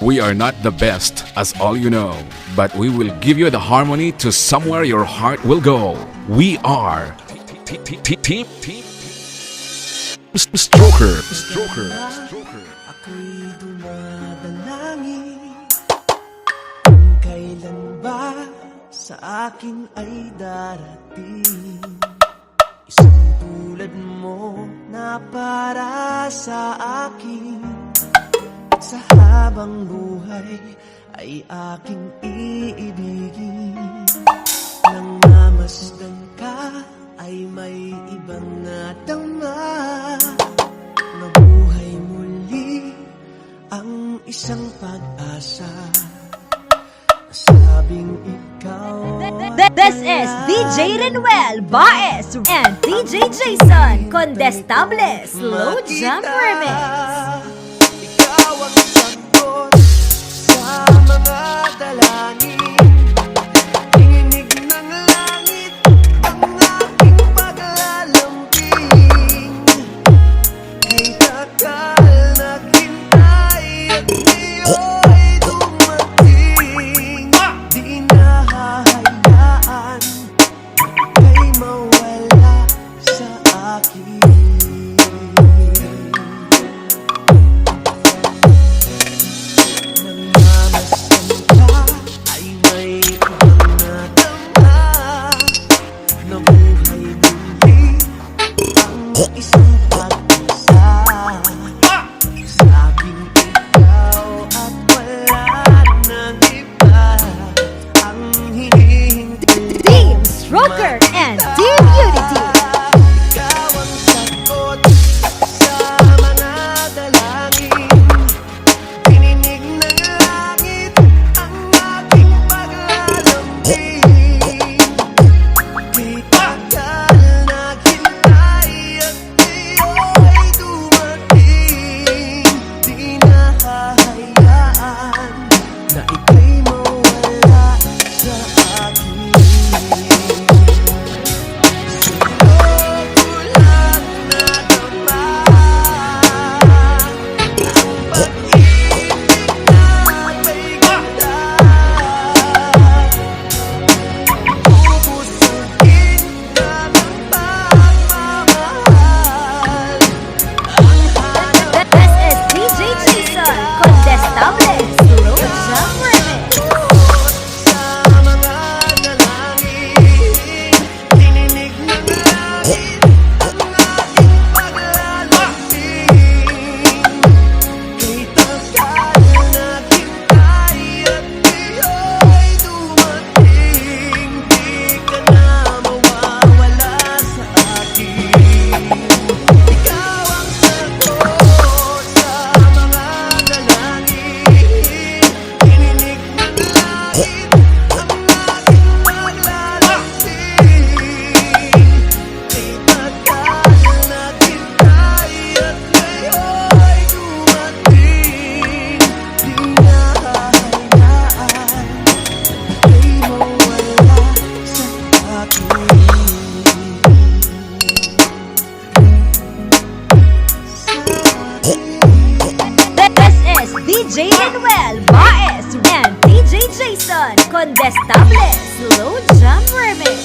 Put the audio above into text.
We are not the best, as all you know, but we will give you the harmony to somewhere your heart will go. We are Team Stroker. Ako'y dumadalangin kung kailan ba sa akin ay darating isang tulad mo na para sa akin sa habang buhay ay aking iibigin. Nang mamasdan ka ay may ibang natama. Nabuhay muli ang isang pag-asa. Nasabing ikaw This is DJ Renuel Baez and DJ Jason Condestable Slow Jump Remix. Ikaw ang sagot sa mga dalangin. Tinig ng langit ang aking paglalambing. Kay takal naghintay at iyo'y dumating. Di nahahayaan kay mawala sa akin. Isang pag-isa. Sabing ikaw at wala nang iba ang hinihintay. Team Stroker and Team Unity. Ikaw ang sagot sa mga dalangin. Tininig ng langit ang aking paglalambing. Di tagal naghintay at iyo'y dumating. Di nahahayaan na ika'y mawala sa akin. Sa'yo ko lang nadama ang pag-ibig na may ganda. Bubusugin na ng pagmamahal ang hanap This is DJ Jason Condestable Slow Jump Remix. sa mga dalangin. Tininig ng langit ang aking paglalambing. Kay takal naghintay at iyo'y dumating. Di ka na mawawala sa akin. Ikaw ang sagot sa mga dalangin. Tininig ng langit ang aking paglalambing. Kay takal naghintay at ngayo'y dumating. Di nahahayaan kay mawala sa akin. This is DJ Renuel Baez and DJ Jason Condestable Slow Jump Remix.